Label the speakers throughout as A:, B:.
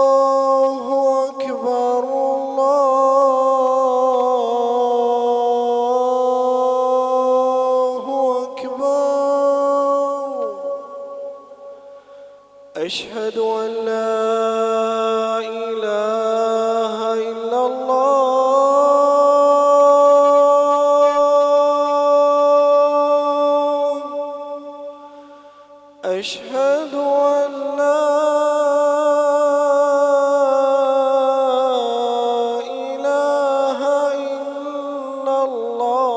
A: الله أكبر الله أكبر. أشهد أن لا إله إلا الله. أشهد أن لا إله إلا الله.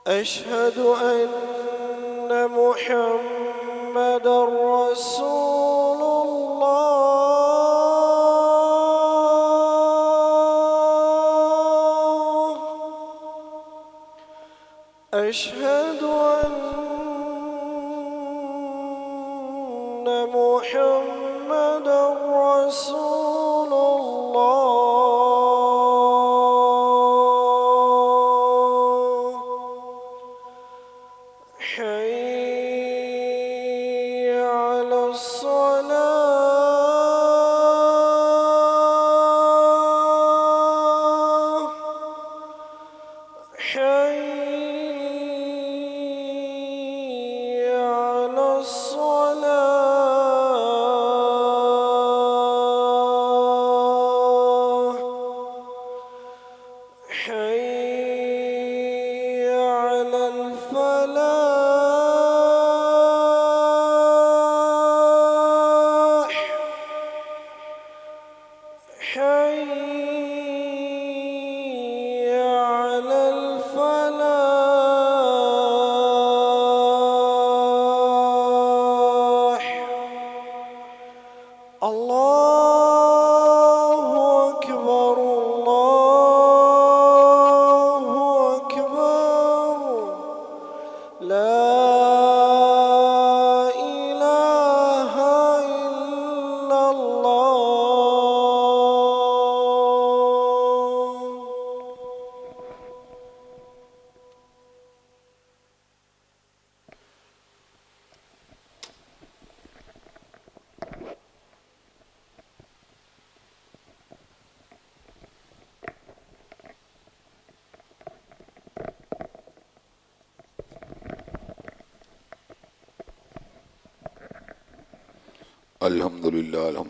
A: أشهد أن محمدًا رسول الله. أشهد أن محمدًا رسول الله. حي على الصلاة. حي على الصلاة. حي على الفلاح. حي على الفلاح. الله أكبر الله أكبر. لا إله إلا الله.
B: الحمد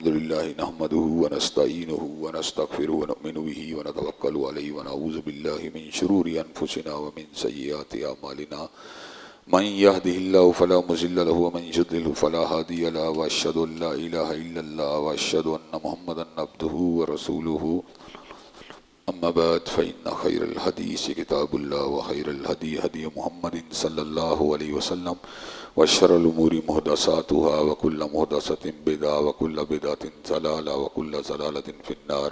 B: للہ نحمده ونستعینه ونستغفره ونؤمن به ونتوکل علیہ ونعوذ باللہ من شرور انفسنا ومن سیئات اعمالنا من يهده الله فلا مضل له ومن يضلل فلا هادي له واشهد ان لا اله الا الله واشهد ان محمدا عبده ورسوله. اما بعد فإن خير الحديث كتاب الله وخير الهدي هدي محمد صلى الله عليه وسلم وشر الأمور محدثاتها وكل محدثة بدعة وكل بدعة ضلالة وكل ضلالة في النار.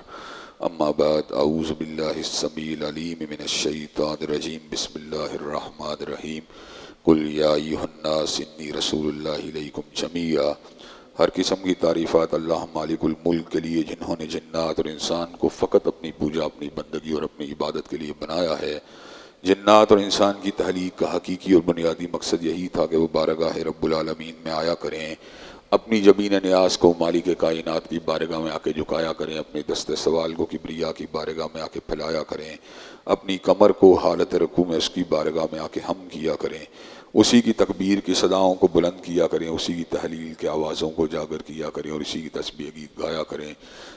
B: أما بعد أعوذ بالله السميع العليم من الشيطان الرجيم. بسم الله الرحمن الرحيم. قل يا أيها الناس إني رسول الله إليكم جميعا. ہر قسم کی تعریفات اللہ مالک الملک کے لیے جنہوں نے جنات اور انسان کو فقط اپنی پوجا، اپنی بندگی اور اپنی عبادت کے لیے بنایا ہے. جنات اور انسان کی تخلیق کا حقیقی اور بنیادی مقصد یہی تھا کہ وہ بارگاہ رب العالمین میں آیا کریں، اپنی جبین نیاز کو مالک کائنات کی بارگاہ میں آ کے جھکایا کریں، اپنے دست سوال کو کبریا کی بارگاہ میں آ کے پھیلایا کریں، اپنی کمر کو حالت رکوع میں اس کی بارگاہ میں آ کے ہم کیا کریں، اسی کی تکبیر کی صداؤں کو بلند کیا کریں، اسی کی تحلیل کے آوازوں کو اجاگر کیا کریں اور اسی کی تسبیح گیت گایا کریں.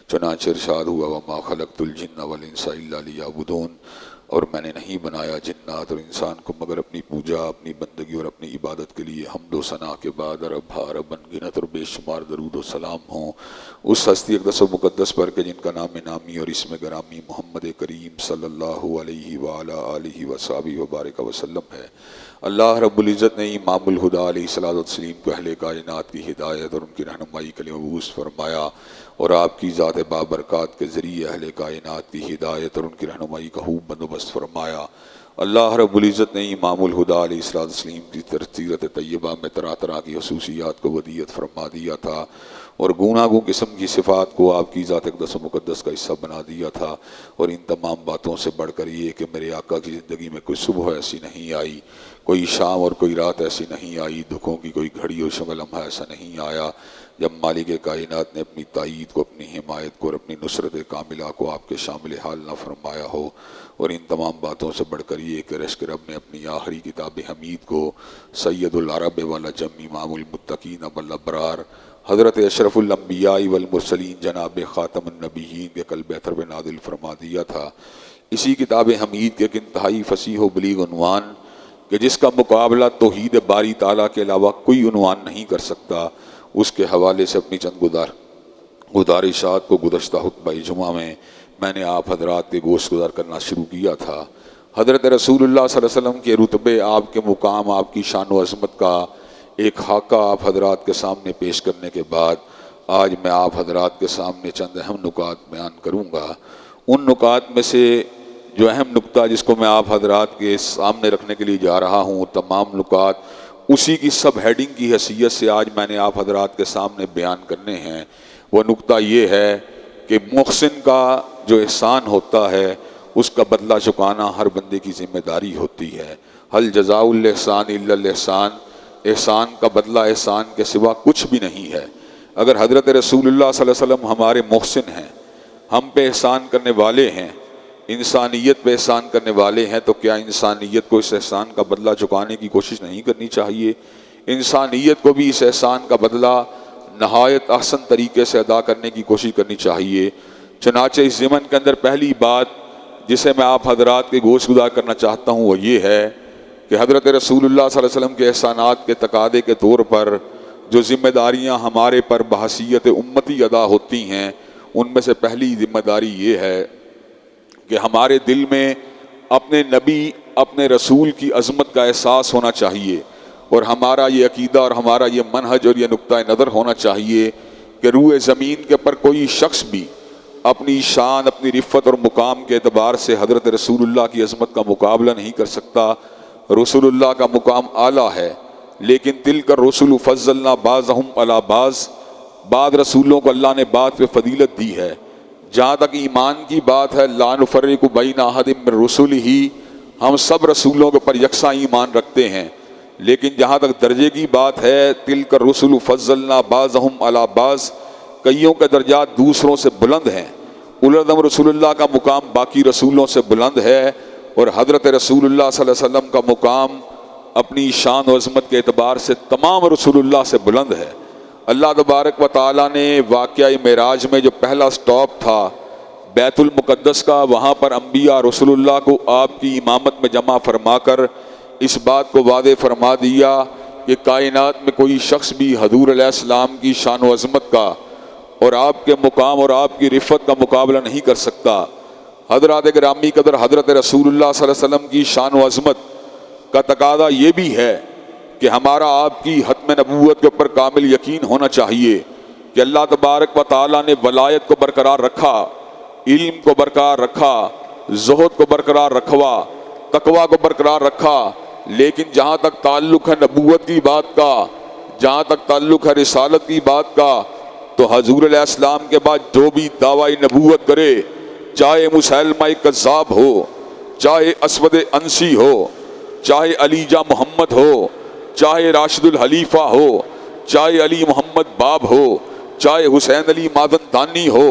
B: چنانچہ ارشاد ہوا وما خلقت الجن والانس الا لیعبدون، اور میں نے نہیں بنایا جنات اور انسان کو مگر اپنی پوجا، اپنی بندگی اور اپنی عبادت کے لیے. حمد و ثنا کے بعد عرب ان گنت اور بے شمار درود و سلام ہوں اس ہستی اقدس و مقدس پر کے جن کا نام نامی اور اسم گرامی محمد کریم صلی اللہ علیہ وآلہ آلہ وصحبہ وبارک وسلم ہے. اللہ رب العزت نے امام الہدیٰ علیہ الصلوۃ والتسلیم کو اہل کائنات کی ہدایت اور ان کی رہنمائی کے لیے مبعوث فرمایا، اور آپ کی ذات بابرکات کے ذریعے اہل کائنات کی ہدایت اور ان کی رہنمائی کا خوب بندوبست فرمایا. اللہ رب العزت نے امام الہدیٰ علیہ الصلوۃ والتسلیم کی سیرت طیبہ میں طرح طرح کی خصوصیات کو ودیعت فرما دیا تھا، اور گوناگوں قسم کی صفات کو آپ کی ذات اقدس و مقدس کا حصہ بنا دیا تھا۔ اور ان تمام باتوں سے بڑھ کر یہ کہ میرے آقا کی زندگی میں کوئی صبح ایسی نہیں آئی، کوئی شام اور کوئی رات ایسی نہیں آئی، دکھوں کی کوئی گھڑی اور شب لمحہ ایسا نہیں آیا جب مالک کائنات نے اپنی تائید کو، اپنی حمایت کو اور اپنی نصرت کاملہ کو آپ کے شامل حال نہ فرمایا ہو۔ اور ان تمام باتوں سے بڑھ کر یہ کہ رشک رب نے اپنی آخری کتاب حمید کو سید العرب والعجم امام المتقین والابرار حضرت اشرف الانبیاء والمرسلین جناب خاتم النبیین کے قلب اطہر پہ نازل فرما دیا تھا۔ اسی کتاب حمید کے ایک انتہائی فصیح و بلیغ عنوان کہ جس کا مقابلہ توحید باری تعالیٰ کے علاوہ کوئی عنوان نہیں کر سکتا، اس کے حوالے سے اپنی چند گزارشات کو گزشتہ خطبہ جمعہ میں نے آپ حضرات کے گوشت گزار کرنا شروع کیا تھا۔ حضرت رسول اللہ صلی اللہ علیہ وسلم کے رتبے، آپ کے مقام، آپ کی شان و عظمت کا ایک خاکہ آپ حضرات کے سامنے پیش کرنے کے بعد آج میں آپ حضرات کے سامنے چند اہم نکات بیان کروں گا۔ ان نکات میں سے جو اہم نکتہ جس کو میں آپ حضرات کے سامنے رکھنے کے لیے جا رہا ہوں، تمام نکات اسی کی سب ہیڈنگ کی حیثیت سے آج میں نے آپ حضرات کے سامنے بیان کرنے ہیں۔ وہ نکتہ یہ ہے کہ محسن کا جو احسان ہوتا ہے اس کا بدلہ چکانا ہر بندے کی ذمہ داری ہوتی ہے۔ حل جزاء الاحسان الا الاحسان، احسان کا بدلہ احسان کے سوا کچھ بھی نہیں ہے۔ اگر حضرت رسول اللہ صلی اللہ علیہ وسلم ہمارے محسن ہیں، ہم پہ احسان کرنے والے ہیں، انسانیت پہ احسان کرنے والے ہیں، تو کیا انسانیت کو اس احسان کا بدلہ چکانے کی کوشش نہیں کرنی چاہیے؟ انسانیت کو بھی اس احسان کا بدلہ نہایت احسن طریقے سے ادا کرنے کی کوشش کرنی چاہیے۔ چنانچہ اس ضمن کے اندر پہلی بات جسے میں آپ حضرات کے گوش گزار کرنا چاہتا ہوں وہ یہ ہے کہ حضرت رسول اللہ صلی اللہ علیہ وسلم کے احسانات کے تقاضے کے طور پر جو ذمہ داریاں ہمارے پر بحیثیت امتی ادا ہوتی ہیں، ان میں سے پہلی ذمہ داری یہ ہے کہ ہمارے دل میں اپنے نبی، اپنے رسول کی عظمت کا احساس ہونا چاہیے، اور ہمارا یہ عقیدہ اور ہمارا یہ منہج اور یہ نقطہ نظر ہونا چاہیے کہ روئے زمین کے پر کوئی شخص بھی اپنی شان، اپنی رفت اور مقام کے اعتبار سے حضرت رسول اللہ کی عظمت کا مقابلہ نہیں کر سکتا۔ رسول اللہ کا مقام اعلیٰ ہے، لیکن تلک الرسل فضلنا بعضهم علی بعض، بعض رسولوں کو اللہ نے بعض پہ فضیلت دی ہے۔ جہاں تک ایمان کی بات ہے، لا نفرق بین احد من رسلہ، ہم سب رسولوں کے پر یکساں ایمان رکھتے ہیں، لیکن جہاں تک درجے کی بات ہے، تلک الرسل فضلنا بعضهم علی بعض، کئیوں کے درجات دوسروں سے بلند ہیں۔ اولادم رسول اللہ کا مقام باقی رسولوں سے بلند ہے، اور حضرت رسول اللہ صلی اللہ علیہ وسلم کا مقام اپنی شان و عظمت کے اعتبار سے تمام رسول اللہ سے بلند ہے۔ اللہ تبارک و تعالیٰ نے واقعہ معراج میں جو پہلا سٹاپ تھا بیت المقدس کا، وہاں پر انبیاء رسول اللہ کو آپ کی امامت میں جمع فرما کر اس بات کو واضح فرما دیا کہ کائنات میں کوئی شخص بھی حضور علیہ السلام کی شان و عظمت کا اور آپ کے مقام اور آپ کی رفت کا مقابلہ نہیں کر سکتا۔ حضرات گرامی قدر، حضرت رسول اللہ صلی اللہ علیہ وسلم کی شان و عظمت کا تقاضا یہ بھی ہے کہ ہمارا آپ کی ختم نبوت کے اوپر کامل یقین ہونا چاہیے کہ اللہ تبارک و تعالیٰ نے ولایت کو برقرار رکھا، علم کو برقرار رکھا، زہد کو برقرار رکھوا، تقوی کو برقرار رکھا، لیکن جہاں تک تعلق ہے نبوت کی بات کا، جہاں تک تعلق ہے رسالت کی بات کا، تو حضور علیہ السلام کے بعد جو بھی دعوی نبوت کرے، چاہے مسیلمہ کذاب ہو، چاہے اسود انسی ہو، چاہے علی جا محمد ہو، چاہے راشد الحلیفہ ہو، چاہے علی محمد باب ہو، چاہے حسین علی مادن دانی ہو،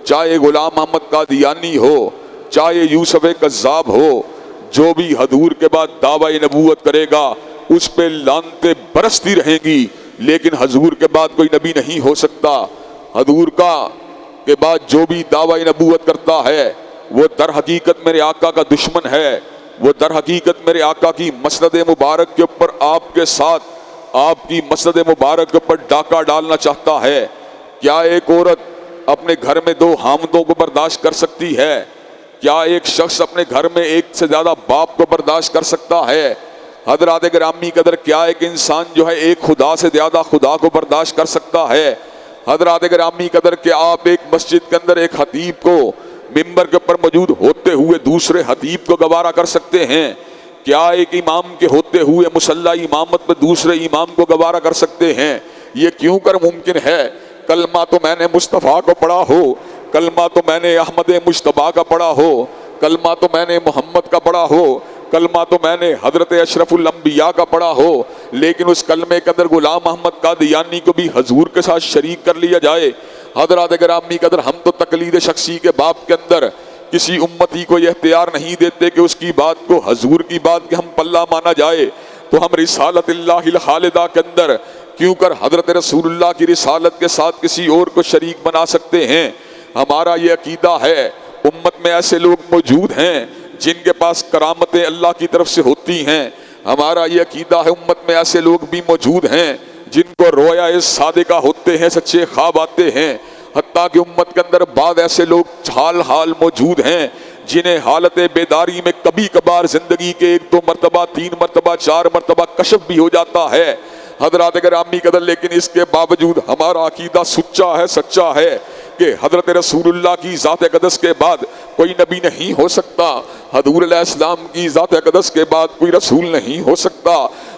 B: چاہے غلام محمد قادیانی ہو، چاہے یوسف کذاب ہو، جو بھی حضور کے بعد دعوی نبوت کرے گا اس پہ لعنتیں برستی رہیں گی، لیکن حضور کے بعد کوئی نبی نہیں ہو سکتا۔ حضور کا کے بعد جو بھی دعوی نبوت کرتا ہے وہ در حقیقت میرے آقا کا دشمن ہے، وہ در حقیقت میرے آقا کی مسند مبارک کے اوپر آپ کے ساتھ آپ کی مسند مبارک کے اوپر ڈاکہ ڈالنا چاہتا ہے۔ کیا ایک عورت اپنے گھر میں دو حامدوں کو برداشت کر سکتی ہے؟ کیا ایک شخص اپنے گھر میں ایک سے زیادہ باپ کو برداشت کر سکتا ہے؟ حضرات گرامی قدر، کیا ایک انسان جو ہے ایک خدا سے زیادہ خدا کو برداشت کر سکتا ہے؟ حضرات گرامی قدر، کہ آپ ایک مسجد کے اندر ایک خطیب کو ممبر کے اوپر موجود ہوتے ہوئے دوسرے خطیب کو گوارا کر سکتے ہیں؟ کیا ایک امام کے ہوتے ہوئے مصلی امامت میں دوسرے امام کو گوارا کر سکتے ہیں؟ یہ کیوں کر ممکن ہے؟ کلمہ تو میں نے مصطفیٰ کو پڑھا ہو، کلمہ تو میں نے احمد مجتبیٰ کا پڑھا ہو، کلمہ تو میں نے محمد کا پڑھا ہو، کلمہ تو میں نے حضرت اشرف الانبیاء کا پڑھا ہو، لیکن اس کلمے کے اندر غلام احمد قادیانی کو بھی حضور کے ساتھ شریک کر لیا جائے۔ حضرات گرامی قدر، ہم تو تقلید شخصی کے باب کے اندر کسی امتی کو یہ اختیار نہیں دیتے کہ اس کی بات کو حضور کی بات کے ہم پلہ مانا جائے، تو ہم رسالت اللہ الخالدہ کے اندر کیوں کر حضرت رسول اللہ کی رسالت کے ساتھ کسی اور کو شریک بنا سکتے ہیں؟ ہمارا یہ عقیدہ ہے، امت میں ایسے لوگ موجود ہیں جن کے پاس کرامتیں اللہ کی طرف سے ہوتی ہیں، ہمارا یہ عقیدہ ہے امت میں ایسے لوگ بھی موجود ہیں جن کو رویا صادقہ ہوتے ہیں، سچے خواب آتے ہیں، حتیٰ کہ امت کے اندر بعض ایسے لوگ حال موجود ہیں جنہیں حالت بیداری میں کبھی کبھار زندگی کے 1-2 مرتبہ 3 مرتبہ 4 مرتبہ کشف بھی ہو جاتا ہے۔ حضرات گرامی قدر، لیکن اس کے باوجود ہمارا عقیدہ سچا ہے کہ حضرت رسول اللہ کی ذات اقدس کے بعد کوئی نبی نہیں ہو سکتا، حضور علیہ السلام کی ذات اقدس کے بعد کوئی رسول نہیں ہو سکتا۔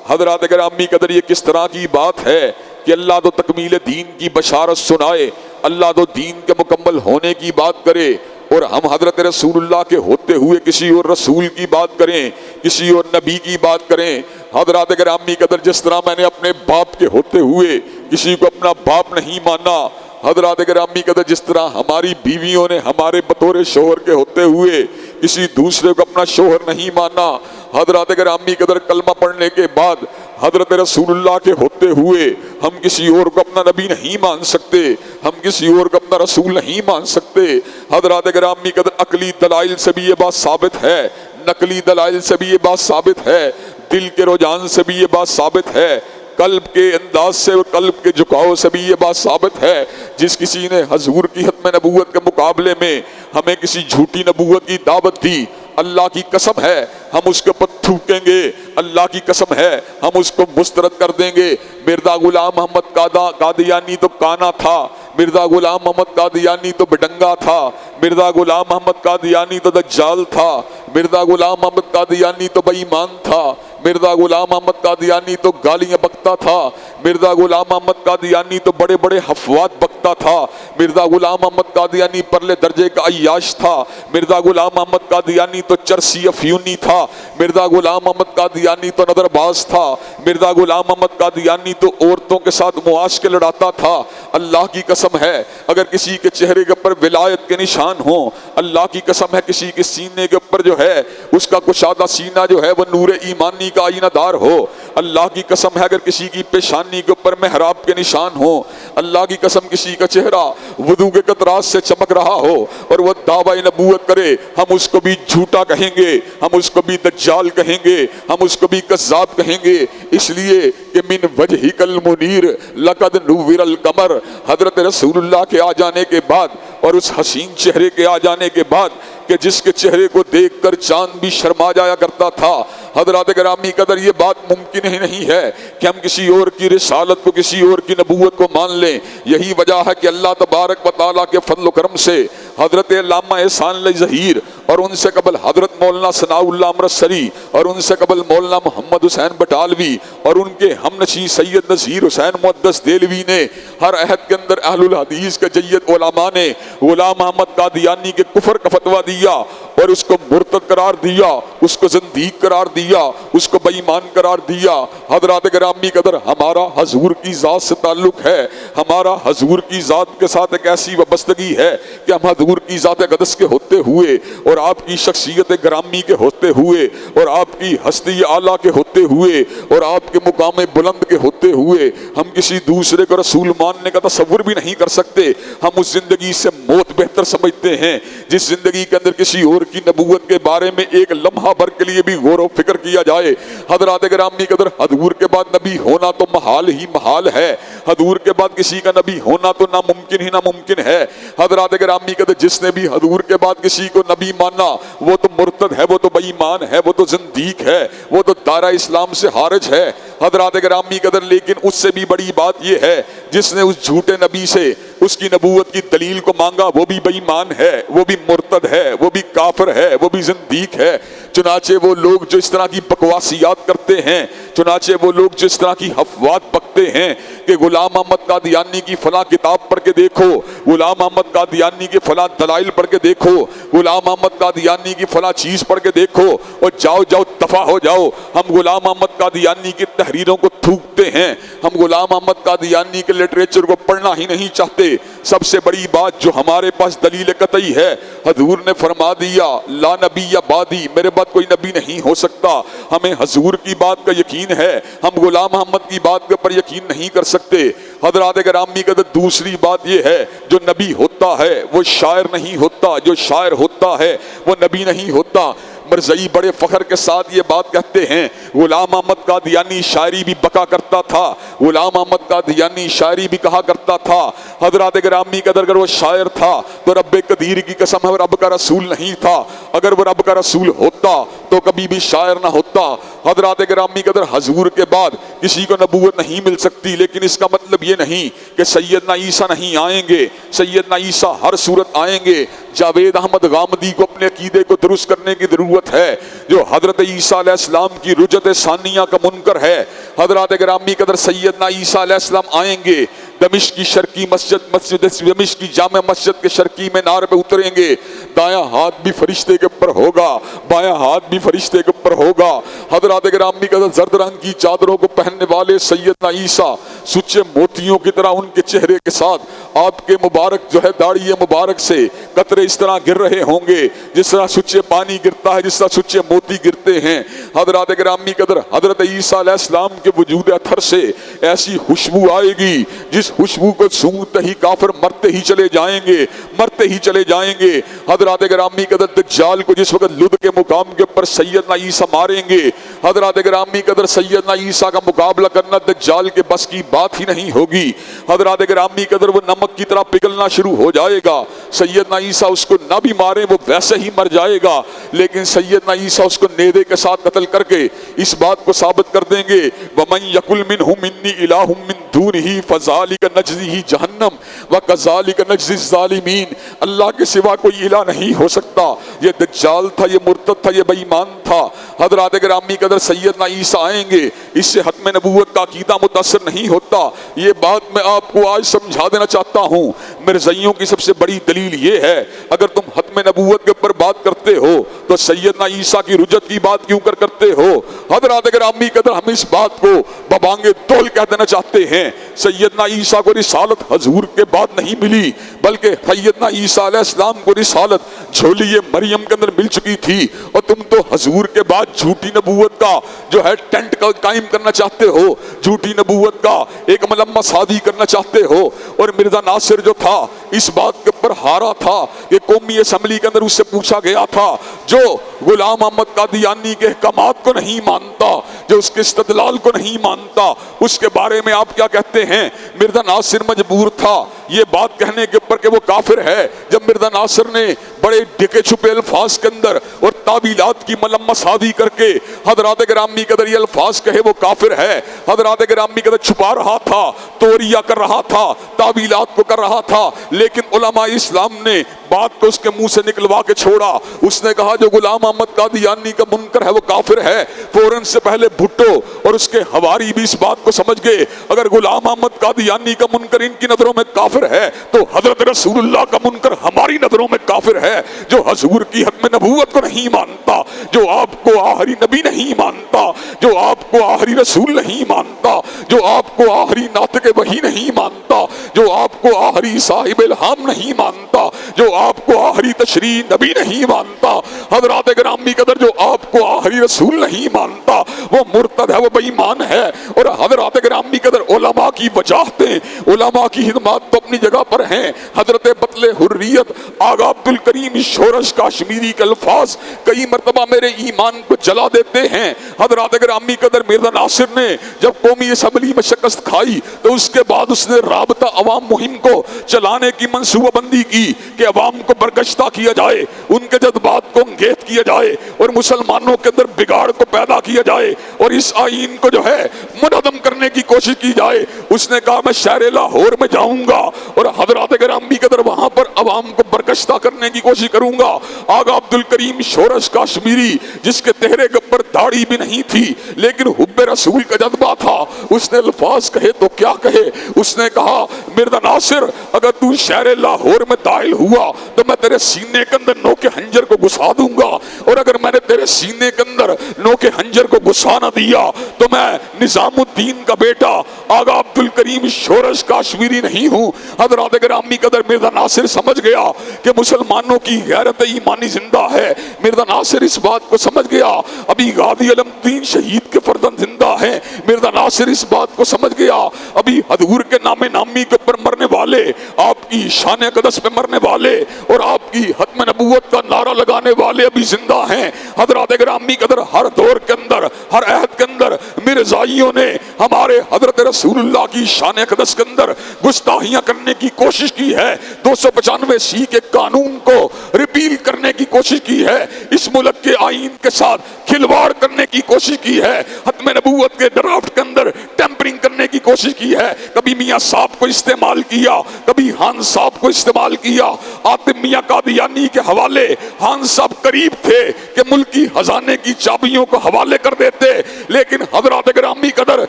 B: حضرات گرامی قدر، یہ کس طرح کی بات ہے کہ اللہ تو تکمیل دین کی بشارت سنائے، اللہ تو دین کے مکمل ہونے کی بات کرے، اور ہم حضرت رسول اللہ کے ہوتے ہوئے کسی اور رسول کی بات کریں، کسی اور نبی کی بات کریں۔ حضرات گرامی قدر، جس طرح میں نے اپنے باپ کے ہوتے ہوئے کسی کو اپنا باپ نہیں مانا، حضرات گرامی قدر جس طرح ہماری بیویوں نے ہمارے بطور شوہر کے ہوتے ہوئے کسی دوسرے کو اپنا شوہر نہیں مانا، حضرات گرامی قدر کلمہ پڑھنے کے بعد حضرت رسول اللہ کے ہوتے ہوئے ہم کسی اور کو اپنا نبی نہیں مان سکتے، ہم کسی اور کو اپنا رسول نہیں مان سکتے۔ حضرات گرامی قدر، عقلی دلائل سے بھی یہ بات ثابت ہے، نقلی دلائل سے بھی یہ بات ثابت ہے، دل کے رجحان سے بھی یہ بات ثابت ہے، قلب کے انداز سے اور قلب کے جھکاؤ سے بھی یہ بات ثابت ہے۔ جس کسی نے حضور کی ختم نبوت کے مقابلے میں ہمیں کسی جھوٹی نبوت کی دعوت دی، اللہ کی قسم ہے ہم اس کے اوپر تھوکیں گے، اللہ کی قسم ہے ہم اس کو مسترد کر دیں گے۔ مرزا غلام محمد قادیانی تو کانا تھا، مرزا غلام محمد قادیانی تو بڈنگا تھا، مرزا غلام محمد قادیانی تو دجال تھا، مرزا غلام محمد قادیانی تو بے ایمان تھا، مرزا غلام محمد قادیانی تو گالیاں بکتا تھا، مرزا غلام محمد قادیانی تو بڑے بڑے حفوات بکتا تھا، مرزا غلام محمد قادیانی پرلے درجے کا عیاش تھا، مرزا غلام محمد قادیانی تو چرسی افیونی تھا، مرزا غلام محمد قادیانی تو نظر باز تھا، مرزا غلام محمد قادیانی تو عورتوں کے ساتھ معاشقے لڑاتا تھا۔ اللہ کی قسم ہے اگر کسی کے چہرے کے اوپر ولایت کے نشان ہوں، اللہ کی قسم ہے کسی کے سینے کے اوپر جو ہے اس کا کشادہ سینہ جو ہے وہ نور ایمانی کا آئینہ دار ہو، اللہ کی قسم ہے اگر کسی کی پیشانی کے اوپر محراب کے نشان ہوں، اللہ کی قسم کسی کا چہرہ وضو کے قطرات سے چمک رہا ہو اور وہ دعوی نبوت کرے، ہم اس کو بھی جھوٹا کہیں گے، ہم اس کو بھی دجال کہیں گے، ہم اس کو بھی کذاب کہیں گے، اس لیے کہ من وجہک المنیر لقد نور القمر، حضرت رسول اللہ کے آ جانے کے بعد اور اس حسین چہرے کے آ جانے کے بعد کہ جس کے چہرے کو دیکھ کر چاند بھی شرما جایا کرتا تھا۔ حضرات گرامی قدر، یہ بات ممکن ہی نہیں ہے کہ ہم کسی اور کی رسالت کو، کسی اور کی نبوت کو مان لیں۔ یہی وجہ ہے کہ اللہ تبارک و تعالیٰ کے فضل و کرم سے حضرت علامہ احسان علی ظہیر اور ان سے قبل حضرت مولانا ثناء اللہ امرتسری اور ان سے قبل مولانا محمد حسین بٹالوی اور ان کے ہم نشین سید نذیر حسین محدث دہلوی نے ہر عہد کے اندر اہل الحدیث کے جید علماء نے غلام محمد قادیانی کے کفر کا فتویٰ دیا اور اس کو مرتد قرار دیا، اس کو زندیق قرار دیا، اس کو بے ایمان قرار دیا۔ حضرات گرامی قدر، ہمارا حضور کی ذات سے تعلق ہے، ہمارا حضور کی ذات کے ساتھ ایک ایسی وابستگی ہے کہ ہم حضور کی ذات اقدس کے ہوتے ہوئے اور آپ کی شخصیت گرامی کے ہوتے ہوئے اور آپ کی ہستی اعلیٰ کے ہوتے ہوئے اور آپ کے مقام بلند کے ہوتے ہوئے ہم کسی دوسرے کو رسول ماننے کا تصور بھی نہیں کر سکتے۔ ہم اس زندگی سے موت بہتر سمجھتے ہیں جس زندگی کے اندر کسی اور کی نبوت کے بارے میں ایک لمحہ بھر کے لیے بھی غور و فکر کیا جائے۔ حضرات گرامی قدر، حضور کے بعد نبی ہونا تو محال ہی محال ہے، حضور کے بعد کسی کا نبی ہونا تو ناممکن ہی ناممکن ہے۔ حضرات گرامی قدر، جس نے بھی حضور کے بعد کسی کو نبی مانا وہ تو مرتد ہے، وہ تو بے ایمان ہے، وہ تو زندیق ہے، وہ تو دائرہ اسلام سے خارج ہے۔ حضرات گرامی قدر، لیکن اس سے بھی بڑی بات یہ ہے جس نے اس جھوٹے نبی سے اس کی نبوت کی دلیل کو مانگا وہ بھی بے ایمان ہے، وہ بھی مرتد ہے، وہ بھی کافر ہے، وہ بھی زندیق ہے۔ چنانچہ وہ لوگ جو اس طرح کی بکواسیات کرتے ہیں، چنانچہ وہ لوگ جو اس طرح کی افواہات بکتے ہیں کہ غلام احمد قادیانی کی فلاں کتاب پڑھ کے دیکھو، غلام احمد قادیانی کے فلاں دلائل پڑھ کے دیکھو، غلام احمد قادیانی کی فلاں چیز پڑھ کے دیکھو، اور جاؤ دفع ہو جاؤ، ہم غلام احمد قادیانی کی تحریروں کو تھوکتے ہیں، ہم غلام احمد قادیانی کے لٹریچر کو پڑھنا ہی نہیں چاہتے۔ سب سے بڑی بات جو ہمارے پاس دلیل قطعی ہے، حضور نے فرما دیا لا نبی بعدی، میرے بعد کوئی نبی نہیں ہو سکتا۔ ہمیں حضور کی بات کا یقین ہے، ہم غلام احمد کی بات کے اوپر یقین نہیں کر سکتے۔ حضرات گرامی کا دوسری بات یہ ہے، جو نبی ہوتا ہے وہ شاعر نہیں ہوتا، جو شاعر ہوتا ہے وہ نبی نہیں ہوتا۔ مرزائی بڑے فخر کے ساتھ یہ بات کہتے ہیں، غلام احمد قادیانی شاعری بھی بکا کرتا تھا، غلام احمد قادیانی شاعری بھی کہا کرتا تھا۔ حضرات گرامی قدر اگر وہ شاعر تھا تو رب قدیر کی قسم ہے رب کا رسول نہیں تھا، اگر وہ رب کا رسول ہوتا تو کبھی بھی شاعر نہ ہوتا۔ حضرات گرامی قدر حضور کے بعد کسی کو نبوت نہیں مل سکتی، لیکن اس کا مطلب یہ نہیں کہ سیدنا عیسیٰ نہیں آئیں گے، سیدنا عیسیٰ ہر صورت آئیں گے۔ جاوید احمد غامدی کو اپنے عقیدے کو درست کرنے کی ضرورت ہے، جو حضرت عیسیٰ علیہ السلام کی رجعت ثانیہ کا منکر ہے۔ حضرات گرامی قدر سیدنا عیسیٰ علیہ السلام آئیں گے، دمشق کی شرقی مسجد دمشق کی جامع مسجد کے شرقی مینار پہ اتریں گے، دایاں ہاتھ بھی فرشتے کے اوپر ہوگا، بایاں ہاتھ بھی فرشتے کے اوپر ہوگا۔ حضرات گرامی قدر زرد رنگ کی چادروں کو پہننے والے سیدنا عیسیٰ سچے موتیوں کی طرح ان کے چہرے کے ساتھ آپ کے مبارک جو ہے داڑھی مبارک سے قطرے اس طرح گر رہے ہوں گے جس طرح سچے پانی گرتا ہے، جس طرح سچے موتی گرتے ہیں۔ حضرات گرامی قدر حضرت عیسیٰ علیہ السلام کے وجود اطہر سے ایسی خوشبو آئے گی جس خوشبو کو سونگتے ہی کافر مرتے ہی چلے جائیں گے، مرتے ہی چلے جائیں گے۔ حضرات گرامی قدر دجال کو جس وقت لد کے مقام کے اوپر سیدنا عیسیٰ ماریں گے، حضرات گرامی قدر سیدنا عیسیٰ کا مقابلہ کرنا دجال کے بس کی بات ہی نہیں ہوگی۔ حضرات گرامی قدر وہ نمک کی طرح پگھلنا شروع ہو جائے گا۔ سیدنا عیسیٰ اس کو نہ بھی مارے وہ ویسے ہی مر جائے گا، لیکن سیدنا عیسیٰ اس کو نیزے کے ساتھ قتل کر کے اس بات کو ثابت کر دیں گے وَمَن يَقُلْ مِنْهُمْ إِنِّي إِلَٰهٌ مِّن دُونِهِ فَذَلِكَ نَجْزِيهِ جَهَنَّمَ وَكَذَلِكَ نَجْزِي الظَّالِمِينَ۔ اللہ کے سوا کوئی الہ نہیں ہو سکتا۔ یہ دجال تھا، یہ مرتد تھا، یہ بے ایمان تھا۔ حضرات گرامی قدر سیدنا عیسیٰ آئیں گے، اس سے ختم نبوت کا عقیدہ متاثر نہیں ہوتا۔ یہ بات میں آپ کو آج سمجھا دینا چاہتا ہوں۔ مرزائیوں کی سب سے بڑی دلیل یہ ہے، اگر تم ختم نبوت کے اوپر بات کرتے ہو تو سیدنا عیسیٰ کی رجعت کی بات کیوں کرتے ہو؟ حضرات گرامی قدر ہم اس بات کو ببانگ دول کہہ دینا چاہتے ہیں۔ سیدنا عیسیٰ کو رسالت حضور کے بعد نہیں ملی، بلکہ سیدنا عیسیٰ علیہ السلام کو رسالت جھولی مریم کے اندر مل چکی تھی، اور تم تو حضور کے بعد جھوٹی نبوت کا جو ہے ٹینٹ قائم کرنا چاہتے ہو، جھوٹی نبوت کا ایک ملمہ سازی کرنا چاہتے ہو۔ اور مرزا ناصر جو تھا اس بات کے اوپر ہارا تھا کہ قومی اسمبلی کے اندر اس سے پوچھا گیا تھا، جو غلام احمد قادیانی کے احکامات کو نہیں مانتا، جو اس کے استدلال کو نہیں مانتا، اس کے بارے میں آپ کیا کہتے ہیں؟ مرزا ناصر مجبور تھا یہ بات کہنے کے اوپر کہ وہ کافر ہے، جب مرزا ناصر نے بڑے ڈھکے چھپے الفاظ کے اندر اور تعویلات کی ملمہ سازی کر کے حضرات گرامی قدر یہ الفاظ کہے وہ کافر ہے۔ حضرات گرامی قدر چھپا رہا تھا، توریہ کر رہا تھا، تعویلات کو کر رہا تھا، لیکن علماء اسلام نے بات کو اس کے منہ سے نکلوا کے چھوڑا۔ اس نے کہا جو غلام احمد قادیانی کا منکر ہے وہ کافر ہے۔ فوراً سے پہلے بھٹو اور اس کے حواری بھی اس بات کو سمجھ گئے، اگر غلام احمد قادیانی کا منکر ان کی نظروں میں کافر ہے تو حضرت رسول اللہ کا منکر ہماری نظروں میں کافر ہے۔ جو حضور کی ختم نبوت کو نہیں مانتا، جو آپ کو آخری نبی نہیں مانتا، جو آپ کو آخری رسول نہیں مانتا، جو آپ کو آخری ناطق وحی نہیں مانتا، جو آپ کو آخری صاحب الہام نہیں مانتا، جو آپ کو آخری تشریع نبی نہیں مانتا، حضرات گرامی قدر جو آپ کو آخری رسول نہیں مانتا، وہ مرتد ہے، وہ بے ایمان ہے۔ اور حضرات گرامی قدر علماء کی وجاہتیں، علماء کی خدمات تو اپنی جگہ پر ہیں۔ حضرت بطل حریت آغا عبد الکریم شورش کاشمیری کے الفاظ کئی مرتبہ میرے ایمان کو جلا دیتے ہیں۔ حضرات گرامی قدر مرزا ناصر نے جب قومی اسمبلی میں شکست کھائی تو اس کے بعد اس نے رابطہ عوام مہم کو چلانے کی منصوبہ بندی کی کہ عوام عوام کو برگشتہ کیا جائے، ان کے جذبات کو انگیز کیا جائے اور مسلمانوں کے اندر بگاڑ کو پیدا کیا جائے اور اس آئین کو جو ہے منہدم کرنے کی کوشش کی جائے۔ اس نے کہا میں شہر لاہور میں جاؤں گا اور حضرات گرامی قدر وہاں پر عوام کو برگشتہ کرنے کی کوشش کروں گا۔ آغا عبدالکریم شورش کشمیری، جس کے چہرے کے اوپر داڑھی بھی نہیں تھی لیکن حب رسول کا جذبہ تھا، اس نے الفاظ کہے تو کیا کہے، اس نے کہا مرزا ناصر اگر تو شہر لاہور میں داخل ہوا تو میں تیرے سینے کے اندر نوک خنجر کو گھسا دوں گا، اور اگر میں نے تیرے سینے کے اندر نوک خنجر کو گھسا نہ دیا تو میں نظام الدین کا بیٹا آغا عبدالکریم شورش کشمیری نہیں ہوں۔ حضرات گرامی قدر مرزا ناصر سمجھ گیا کہ مسلمانوں کی غیرت ایمانی زندہ ہے۔ مرزا ناصر اس بات کو سمجھ گیا ابھی غازی علم الدین شہید کے فرزند زندہ ہیں۔ مرزا ناصر اس بات کو سمجھ گیا ابھی حضور کے نام نامی کے اوپر مرنے والے، آپ کی شان اقدس پہ مرنے والے اور آپ کی ختم نبوت کا نعرہ لگانے والے ابھی زندہ ہیں۔ حضرات گرامی قدر ہر دور کے اندر، ہر عہد کے اندر مرزائیوں نے ہمارے حضرت رسول اللہ کی شان اقدس کے اندر گستاخیاں کرنے کی کوشش کی ہے، 295 کے قانون کو ریپیل کرنے کی کوشش کی ہے، اس ملک کے آئین کے ساتھ کھلواڑ کرنے کی کوشش کی ہے، ختم نبوت کے ڈرافٹ کے اندر ٹیمپرنگ کرنے کی کوشش کی ہے۔ کبھی میاں صاحب کو استعمال کیا، کبھی خان صاحب کو استعمال کیا۔ عاطف میاں قادیانی کے حوالے خان صاحب قریب تھے کہ ملکی خزانے کی چابیوں کو حوالے کر دیتے، لیکن حضرات گرامی قدر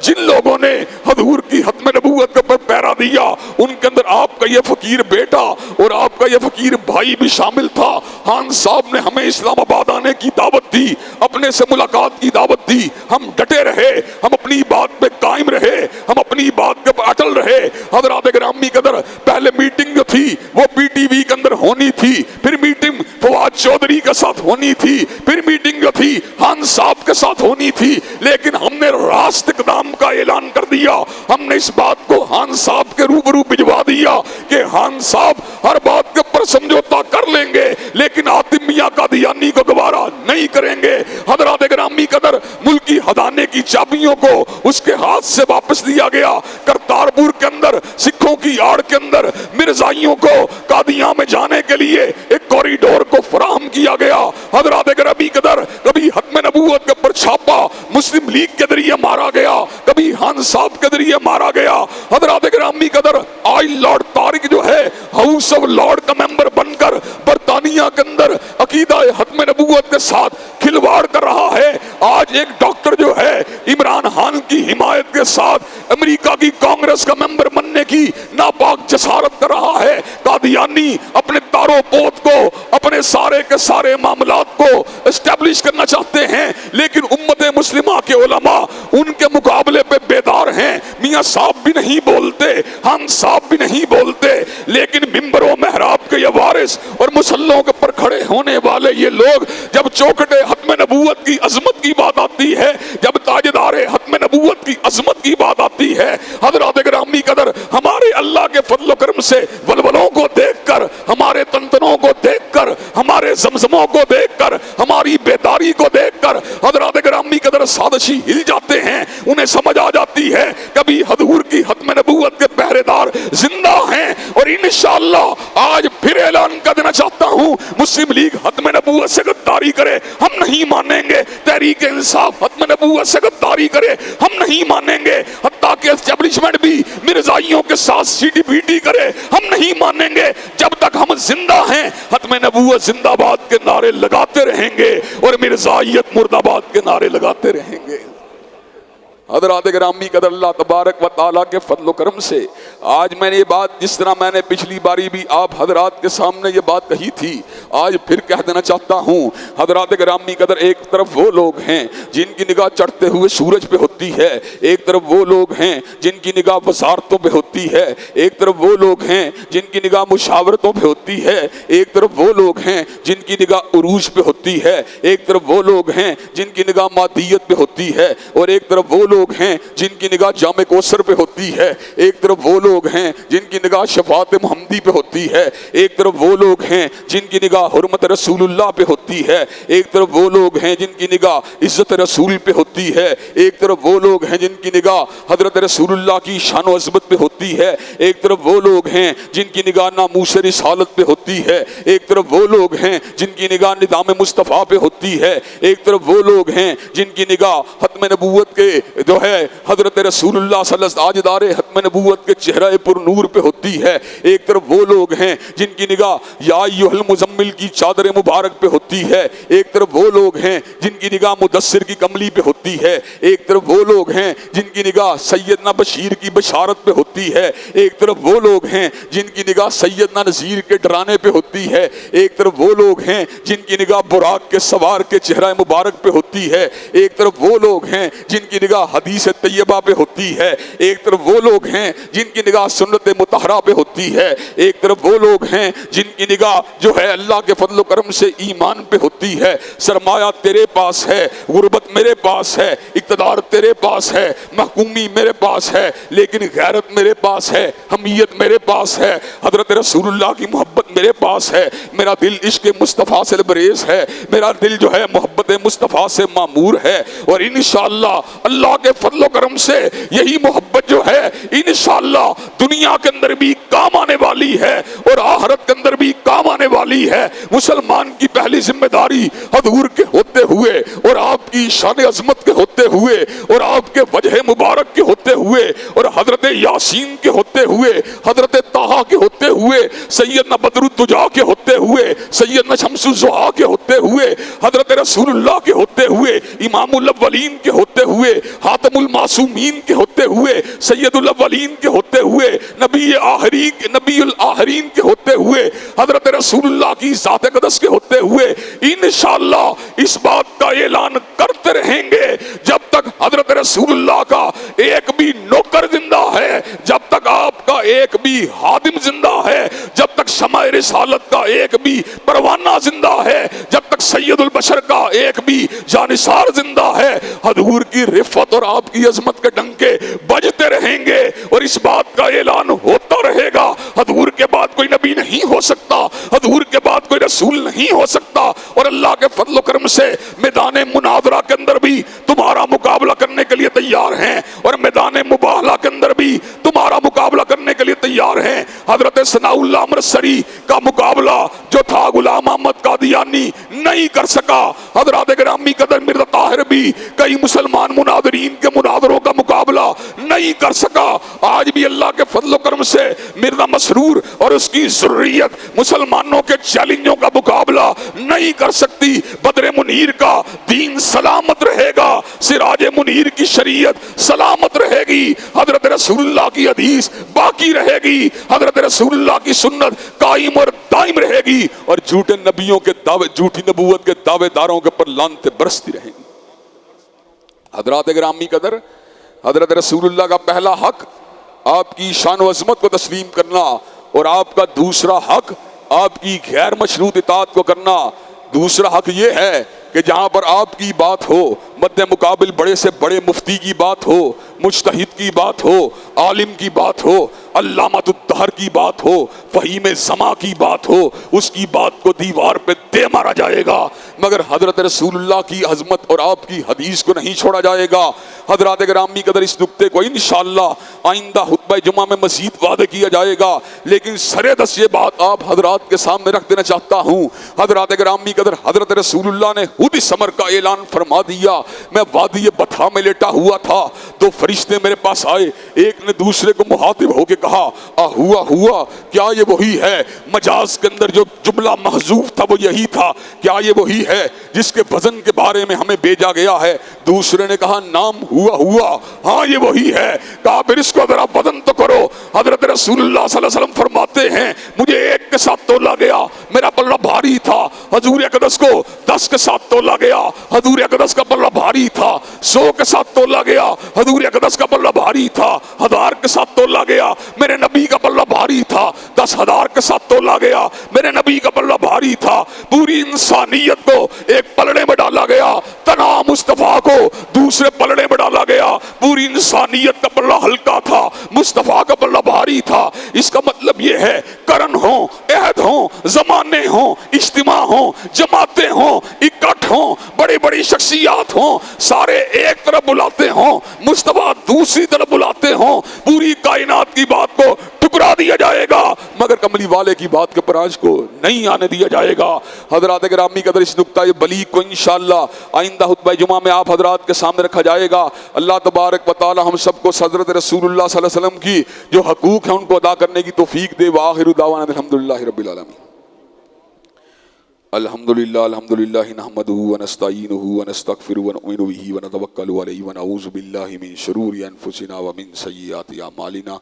B: جن لوگوں نے حضور کی ختم نبوت کے اوپر پیرا دیا ان کے اندر آپ کا یہ فقیر بیٹا اور آپ کا یہ فقیر بھائی بھی شامل تھا۔ خان صاحب نے ہمیں اسلام آباد آنے کی دعوت دی، اپنے سے ملاقات کی دعوت دی، ہم ڈٹے رہے، ہم اپنی بات پہ قائم رہے، ہم اپنی بات پہ اٹل رہے۔ حضرات گرامی قدر پہلے میٹنگ جو تھی وہ پی ٹی وی کے اندر ہونی تھی، پھر میٹنگ فواد چودھری کے ساتھ ہونی تھی، پھر میٹنگ جو تھی خان صاحب کے ساتھ ہونی تھی، لیکن ہم نے راست اقدام کا اعلان کر دیا۔ ہم نے اس بات کو خان صاحب کے روبرو بھجوا دیا کہ خان صاحب ہر بات کے اوپر سمجھوتا کر لیں گے لیکن عاطف میاں قادیانی کو گوارا نہیں کریں گے۔ حضرات گرامی قدر ملکی خزانے کی چابیوں کو اس کے ہاتھ سے واپس لیا گیا۔ کرتارپور کے اندر سکھوں کی آڑ کے اندر مرزائیوں کو قادیاں میں جانے کے لیے ایک کوریڈور کو فراہم کیا گیا۔ حضرات گرامی قدر کبھی ختم نبوت کے اوپر چھاپا مسلم لیگ کے ذریعے مارا گیا، کبھی خان صاحب کے ذریعے مارا گیا۔ حضرات گرامی قدر آج لارڈ طارق جو ہے ہاؤس آف لارڈ کا ممبر بن کر برطانیہ کے اندر عقیدہ ختم نبوت کے ساتھ کھلواڑ کر رہا ہے۔ آج ایک ڈاکٹر جو ہے عمران خان کی حمایت کے ساتھ امریکہ کی کانگریس کا ممبر بننے کی ناپاک جسارت کر رہا ہے۔ قادیانی اپنے تارو پوت کو، اپنے سارے کے سارے معاملات کو اسٹیبلش کرنا چاہتے ہیں، لیکن امت مسلمہ کے علماء ان کے مقابلے پہ بیدار ہیں۔ میاں صاحب بھی نہیں بولتے، خان صاحب بھی نہیں بولتے، لیکن ممبر و محراب کے یہ وارث اور مسلوں کے پر کھڑے ہونے والے یہ لوگ جب چوکھٹے ختم نبوت کی عظمت کی بات آتی ہے، جب تاجدار ختم نبوت کی عظمت کی بات آتی ہے، حضرات گرامی قدر ہمارے اللہ کے فضل و کرم سے ولولوں کو دیکھ کر، ہمارے تنتنوں کو دیکھ کر، ہمارے زمزموں کو دیکھ کر، ہماری بیداری کو دیکھ کر حضرات گرامی قدر سازشی ہل جاتے ہیں۔ انہیں سمجھ آ جاتی ہے کبھی حضور کی ختم نبوت کے پہرے دار زندہ ہیں، اور انشاءاللہ آج پھر اعلان کر دینا چاہتا ہوں مسلم لیگ ختم نبوت سے غداری کرے ہم نہیں مانیں گے، تحریک انصاف ختم نبوت سے غداری کرے ہم نہیں مانیں گے، حتیٰ کہ اسٹیبلشمنٹ بھی مرزائیوں کے ساتھ سی ڈی پی ٹی کرے ہم نہیں مانیں گے۔ جب تک ہم زندہ ہیں ختم نبوت زندہ باد کے نعرے لگاتے رہیں گے اور مرزائیت مرد آباد کے نعرے لگاتے رہیں گے۔ حضرات گرامی قدر اللہ تبارک و تعالیٰ کے فضل و کرم سے آج میں نے یہ بات، جس طرح میں نے پچھلی باری بھی آپ حضرات کے سامنے یہ بات کہی تھی، آج پھر کہہ دینا چاہتا ہوں۔ حضرات گرامی قدر ایک طرف وہ لوگ ہیں جن کی نگاہ چڑھتے ہوئے سورج پہ ہوتی ہے، ایک طرف وہ لوگ ہیں جن کی نگاہ وزارتوں پہ ہوتی ہے، ایک طرف وہ لوگ ہیں جن کی نگاہ مشاورتوں پہ ہوتی ہے، ایک طرف وہ لوگ ہیں جن کی نگاہ عروج پہ ہوتی ہے، ایک طرف وہ لوگ ہیں جن کی نگاہ مادیت پہ ہوتی ہے، اور ایک طرف وہ لوگ ہیں جن کی نگاہ جامع کوثر پہ ہوتی ہے، ایک طرف وہ لوگ ہیں جن کی نگاہ شفاعت محمدی پہ ہوتی ہے، ایک طرف وہ لوگ ہیں جن کی نگاہ نگاہ حرمت رسول اللہ پہ ہوتی ہے، ایک طرف وہ لوگ ہیں جن کی نگاہ عزت رسول پہ ہوتی ہے، ایک طرف وہ لوگ ہیں جن کی نگاہ حضرت رسول اللہ کی شان و عظمت پہ ہوتی ہے، ایک طرف وہ لوگ ہیں جن کی نگاہ ناموس رسالت پہ ہوتی ہے، ایک طرف وہ لوگ ہیں جن کی نگاہ نظام مصطفیٰ پہ ہوتی ہے، ایک طرف وہ لوگ ہیں جن کی نگاہ ختم نبوت کے جو ہے حضرت رسول اللہ صلی اللہ علیہ وسلم تاجدار ختم نبوت کے چہرہ پر نور پہ ہوتی ہے، ایک طرف وہ لوگ ہیں جن کی نگاہ یا ایھا المزمل کی چادر مبارک پہ ہوتی ہے، ایک طرف وہ لوگ ہیں جن کی نگاہ مدثر کی کملی پہ ہوتی ہے، ایک طرف وہ لوگ ہیں جن کی نگاہ سیدنا بشیر کی بشارت پہ ہوتی ہے، ایک طرف وہ لوگ ہیں جن کی نگاہ سیدنا نذیر کے ڈرانے پہ ہوتی ہے، ایک طرف وہ لوگ ہیں جن کی نگاہ براق کے سوار کے چہرہ مبارک پہ ہوتی ہے، ایک طرف وہ لوگ ہیں جن کی نگاہ حدیث طیبہ پہ ہوتی ہے، ایک طرف وہ لوگ ہیں جن کی نگاہ سنت مطہرہ پہ ہوتی ہے، ایک طرف وہ لوگ ہیں جن کی نگاہ جو ہے اللہ کے فضل و کرم سے ایمان پہ ہوتی ہے۔ سرمایہ تیرے پاس ہے، غربت میرے پاس ہے، اقتدار تیرے پاس ہے، محکومی میرے پاس ہے، لیکن غیرت میرے پاس ہے، حمیت میرے پاس ہے، حضرت رسول اللہ کی محبت میرے پاس ہے، میرا دل عشق مصطفیٰ سے لبریز ہے، میرا دل جو ہے محبت مصطفیٰ سے معمور ہے، اور انشاءاللہ اللہ کے فضل و کرم سے یہی محبت جو ہے انشاءاللہ دنیا کے اندر بھی کام آنے والی ہے اور آخرت کے اندر بھی کام آنے والی ہے۔ مسلمان کی پہلی ذمہ داری حضور کے ہوتے ہوئے اور آپ کی شان عظمت کے ہوتے ہوئے اور آپ کے وجہ مبارک کے ہوتے ہوئے اور حضرت یاسین کے ہوتے ہوئے، حضرت طٰہٰ کے ہوتے ہوئے، سیدنا بدر الدجا کے ہوتے ہوئے، سیدنا شمس الضحیٰ کے ہوتے ہوئے، حضرت رسول اللہ کے ہوتے ہوئے، امام الاولین کے ہوتے ہوئے، خاتم المعصومین کے ہوتے ہوئے، سید الاولین کے ہوتے ہوئے، نبی الاخرین کے ہوتے ہوئے، حضرت رسول اللہ کی ذات اقدس کے ہوتے ہوئے انشاءاللہ اس بات کا اعلان کرتے رہیں گے جب تک حضرت رسول اللہ کا ایک بھی نوکر زندہ ہے، جب تک آپ کا ایک بھی خادم زندہ ہے، جب تک شمع رسالت کا ایک بھی پروانہ زندہ ہے، جب تک سید البشر کا ایک بھی جانثار زندہ ہے، حضور کی رفعت اور آپ کی عظمت کے ڈنکے بجتے رہیں گے اور اس بات کا اعلان ہوتا رہے گا حضور کے بعد کوئی نبی نہیں ہو سکتا، حضور کے بعد کوئی رسول نہیں ہو سکتا، اور اللہ کے فضل و کرم سے میدان مناظرہ کے اندر بھی تمہارا مقابلہ کرنے کے لیے تیار ہیں اور میدان مباہلہ کے اندر بھی تمہارا مقابلہ کرنے کے لیے تیار ہیں۔ حضرت ثناء اللہ امرتسری کا مقابلہ جو تھا غلام احمد قادیانی نہیں کر سکا، حضرات گرامی قدر مرزا طاہر بھی کئی مسلمان مناظرین کے مناظروں کا مقابلہ نہیں کر سکا۔ آج بھی اللہ کے فضل و کرم سے مرزا مسرور اور اس کی ذریت مسلمانوں کے چیلنجوں کا مقابلہ نہیں کر سکتی۔ بدر منیر کا دین سلامت رہے گا، سراج منیر کی شریعت سلامت رہے گی، حضرت رسول اللہ کی حدیث باقی رہے گی، حضرت رسول اللہ کی سنت قائم اور دائم رہے گی، اور جھوٹے نبیوں کے دعوے، جھوٹی نبوت کے دعوے داروں کے پر لعنتیں برستی رہیں گی۔ حضرات گرامی قدر، حضرت رسول اللہ کا پہلا حق آپ کی شان و عظمت کو تسلیم کرنا، اور آپ کا دوسرا حق آپ کی غیر مشروط اطاعت کو کرنا۔ دوسرا حق یہ ہے کہ جہاں پر آپ کی بات ہو، مد مقابل بڑے سے بڑے مفتی کی بات ہو، مجتہد کی بات ہو، عالم کی بات ہو، علامۃ الدہر کی بات ہو، فہیم زماں کی بات ہو، اس کی بات کو دیوار پہ دے مارا جائے گا، مگر حضرت رسول اللہ کی عظمت اور آپ کی حدیث کو نہیں چھوڑا جائے گا۔ حضرات گرامی قدر، اس نکتے کو انشاءاللہ آئندہ خطبہ جمعہ میں مزید واضح کیا جائے گا، لیکن سرے دست یہ بات آپ حضرات کے سامنے رکھ دینا چاہتا ہوں۔ حضرات گرامی قدر، حضرت رسول اللہ نے خود اس امر کا اعلان فرما دیا۔ میں وادی بطحا میں لیٹا ہوا تھا، دو فرشتے میرے پاس آئے، ایک نے دوسرے کو مخاطب ہو کے کہا، ہوا کیا یہ وہی ہے؟ مجاز کے اندر جو جملہ محذوف تھا وہ یہی تھا، کیا یہ وہی ہے جس کے وزن کے بارے میں ہمیں بھیجا گیا ہے؟ دوسرے نے کہا، نام ہوا، ہاں یہ وہی ہے۔ کہا پھر اس کو ذرا وزن تو کرو۔ حضرت رسول اللہ صلی اللہ علیہ وسلم فرماتے ہیں، مجھے ایک کے ساتھ تولا گیا، میرا پلڑا بھاری تھا۔ حضور اقدس کو 10 کے ساتھ تولا گیا، حضور اقدس کا پلڑا بھاری تھا۔ 100 کے ساتھ تولا گیا، حضور اقدس کا پلڑا بھاری تھا۔ 1000 کے ساتھ تولا گیا، میرے نبی کا پلڑا بھاری تھا۔ 10,000 کے ساتھ تولا گیا، میرے نبی کا پلڑا بھاری تھا۔ پوری انسانیت کو ایک پلڑے میں ڈالا گیا، تنہا مصطفیٰ کو دوسرے پلڑے میں ڈالا گیا۔ پوری انسانیت کا پلڑا ہلکا تھا، مصطفیٰ کا پلڑا بھاری تھا۔ اس کا مطلب یہ ہے کرن ہوں، عہد ہوں، زمانے ہوں، اجتماع ہوں، جماعتیں ہوں، اکٹھ ہوں، بڑی بڑی شخصیات ہوں، سارے ایک طرف بلاتے ہوں، مصطفیٰ دوسری طرف بلاتے ہوں، پوری کائنات کی بات کو ٹکرا دیا جائے گا مگر کملی والے کی بات کے پراج کو نہیں آنے دیا جائے گا۔ حضرات گرامی قدر اس نقطہ بلیغ کو انشاءاللہ آئندہ خطبہ جمعہ میں آپ حضرات کے سامنے رکھا جائے گا۔ اللہ تبارک و تعالی ہم سب کو حضرت رسول اللہ صلی اللہ علیہ وسلم کی جو حقوق ہیں ان کو ادا کرنے کی توفیق دے۔ وآخر دعوانا الحمدللہ رب العالمین۔ الحمدللہ نحمدہ ونستعینہ ونستغفرہ ونؤمن بہ ونتوکل علیہ ونعوذ باللہ من شرور انفسنا ومن سیئات اعمالنا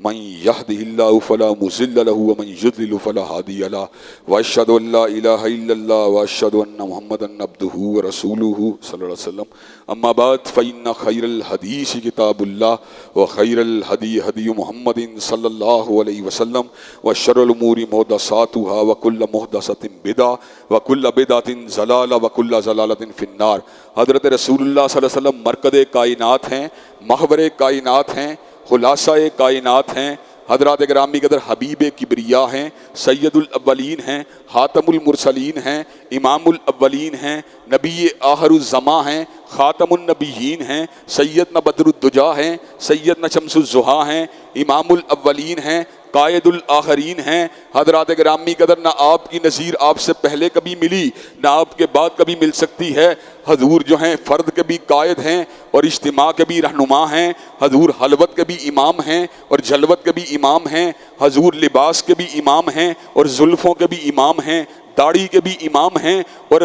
B: من یہدہ اللہ فلا مضل له ومن یضلل فلا ہادی له واشہد ان لا الہ الا اللہ واشہد ان محمدا عبدہ ورسولہ صلی اللہ علیہ وسلم۔ اما بعد فإن خیر الحدیث کتاب اللہ وخیر الہدی ہدی محمد صلی اللہ علیہ وسلم وشر الامور محدثاتها وکل محدثۃ بدعہ وکل بدعۃ ضلالہ وکل ضلالۃ فی النار۔ حضرت رسول اللہ صلی اللہ علیہ وسلم مرکز کائنات ہیں، محور کائنات ہیں، خلاصہ کائنات ہیں۔ حضرات گرامی قدر حبیب کبریا ہیں، سید الاولین ہیں، خاتم المرسلین ہیں، امام الاولین ہیں، نبی آخر الزماں ہیں، خاتم النبیین ہیں، سیدنا بدر الدجا ہیں، سیدنا شمس الضحیٰ ہیں، امام الاولین ہیں، قائد الآخرین ہیں۔ حضرات گرامی قدر نہ آپ کی نظیر آپ سے پہلے کبھی ملی نہ آپ کے بعد کبھی مل سکتی ہے۔ حضور جو ہیں فرد کے بھی قائد ہیں اور اجتماع کے بھی رہنما ہیں۔ حضور حلوت کے بھی امام ہیں اور جلوت کے بھی امام ہیں۔ حضور لباس کے بھی امام ہیں اور زلفوں کے بھی امام ہیں، داڑھی کے بھی امام ہیں اور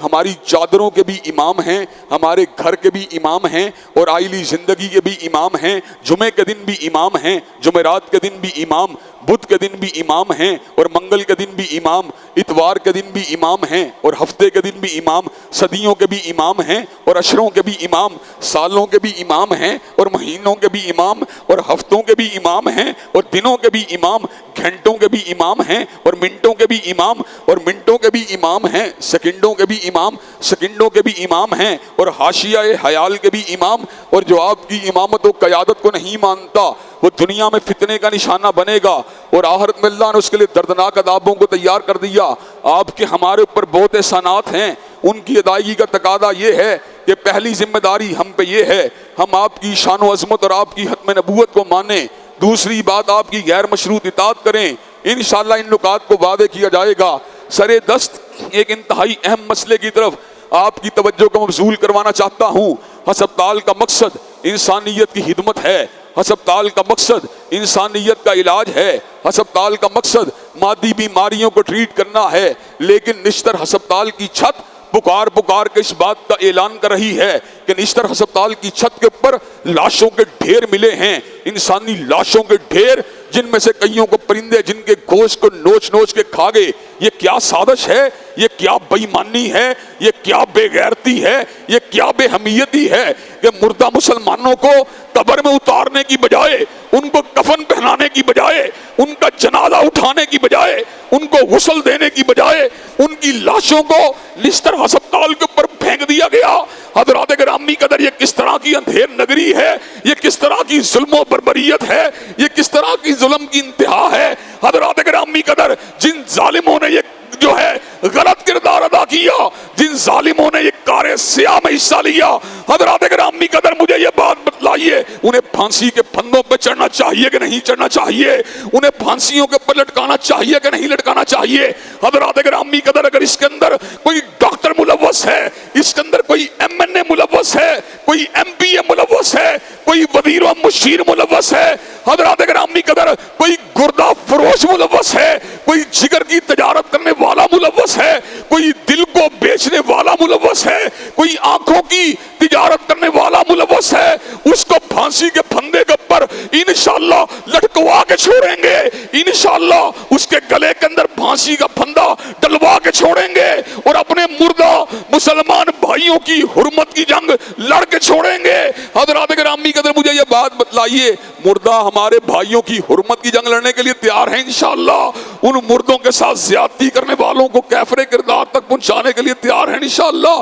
B: ہماری چادروں کے بھی امام ہیں، ہمارے گھر کے بھی امام ہیں اور آئلی زندگی کے بھی امام ہیں۔ جمعے کے دن بھی امام ہیں، جمعرات کے دن بھی امام، بدھ کے دن بھی امام ہیں اور منگل کے دن بھی امام، اتوار کے دن بھی امام ہیں اور ہفتے کے دن بھی امام، صدیوں کے بھی امام ہیں اور عشروں کے بھی امام، سالوں کے بھی امام ہیں اور مہینوں کے بھی امام اور ہفتوں کے بھی امام ہیں اور دنوں کے بھی امام، گھنٹوں کے بھی امام ہیں اور منٹوں کے بھی امام اور منٹوں کے بھی امام ہیں، سیکنڈوں کے بھی امام، سیکنڈوں کے بھی امام ہیں اور حاشیہ حیال کے بھی امام۔ اور جو آپ کی امامت و قیادت کو نہیں مانتا وہ دنیا میں فتنے کا نشانہ بنے گا اور آخرت میں اللہ نے اس کے لیے دردناک عذابوں کو تیار کر دیا۔ آپ کے ہمارے اوپر بہت احسانات ہیں، ان کی ادائیگی کا تقاضا یہ ہے کہ پہلی ذمہ داری ہم پہ یہ ہے ہم آپ کی شان و عظمت اور آپ کی ختم نبوت کو مانیں۔ دوسری بات آپ کی غیر مشروط اطاعت کریں۔ انشاءاللہ ان نکات کو وعدے کیا جائے گا۔ سرے دست ایک انتہائی اہم مسئلے کی طرف آپ کی توجہ کو مبذول کروانا چاہتا ہوں۔ ہسپتال کا مقصد انسانیت کی خدمت ہے، ہسپتال کا مقصد انسانیت کا علاج ہے، ہسپتال کا مقصد مادی بیماریوں کو ٹریٹ کرنا ہے، لیکن نشتر ہسپتال کی چھت پکار پکار کے اس بات کا اعلان کر رہی ہے کہ نشتر ہسپتال کی چھت کے اوپر لاشوں کے ڈھیر ملے ہیں، انسانی لاشوں کے ڈھیر، جن میں سے کئیوں کو پرندے جن کے گوشت کو نوچ نوچ کے کھا گئے۔ یہ کیا سازش ہے، یہ کیا بے ایمانی ہے، یہ کیا بے غیرتی ہے، یہ کیا بے حمیتی ہے کہ مردہ مسلمانوں کو قبر میں اتارنے کی بجائے، ان کو کفن پہنانے کی بجائے، ان کا جنازہ اٹھانے کی بجائے، ان کو غسل دینے کی بجائے ان کی لاشوں کو نشتر ہسپتال کے اوپر پھینک دیا گیا۔ حضرات گرامی قدر یہ کس طرح کی اندھیر نگری ہے، یہ کس طرح کی ظلم و بربریت ہے، یہ کس طرح کی ظلم کی انتہا ہے۔ حضرات گرامی قدر جن ظالموں نے یہ جو ہے غلط کردار ادا کیا، جن ظالموں نے یہ کار سیاہ میں حصہ لیا، حضرات گرامی قدر مجھے یہ بات بتلائیے انہیں پھانسی کے پھندوں پہ چڑھنا چاہیے کہ نہیں چڑھنا چاہیے؟ انہیں پھانسیوں کے اوپر لٹکانا چاہیے کہ نہیں لٹکانا چاہیے؟ حضرات گرامی قدر اگر اس کے اندر کوئی ڈاکٹر ملوث ہے، اس کے اندر کوئی MNA ملوث ہے، کوئی MPA ملوث ہے، کوئی وزیر و مشیر ملوث ہے، حضرات گرامی قدر کوئی گردہ فروش ملوث ہے، کوئی جگر کی تجارت کرنے والا ملوث ہے، کوئی دل کو بیچنے والا ملوث ہے، کوئی آنکھوں کی تجارت کرنے والا ملوث ہے، اس کو پھانسی کے پھندے کے اوپر انشاءاللہ لٹکوا کے چھوڑیں گے، انشاءاللہ اس کے گلے کے اندر پھانسی کا پھندا ڈلوا کے چھوڑیں گے اور اپنے مردہ مسلمان بھائیوں کی حرمت کی جنگ لڑ کے چھوڑیں گے۔ حضرات گرامی قدر مجھے یہ بات بتلائیے، مردہ ہمارے بھائیوں کی حرمت کی جنگ لڑنے کے لیے تیار ہیں انشاءاللہ؟ ان مردوں کے ساتھ زیادتی کرنے والوں کو کیفر کردار تک پہنچانے کے لیے تیار ہیں انشاءاللہ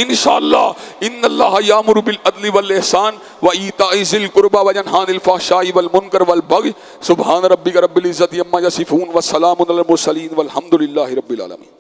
B: انشاءاللہ. ان اللہ یامر بالعدل والاحسان وایتاء ذی القربى وینہی عن الفحشاء والمنکر والبغی. سبحان ربک رب العزۃ عما یصفون وسلام علی المرسلین والحمد للہ رب العالمین.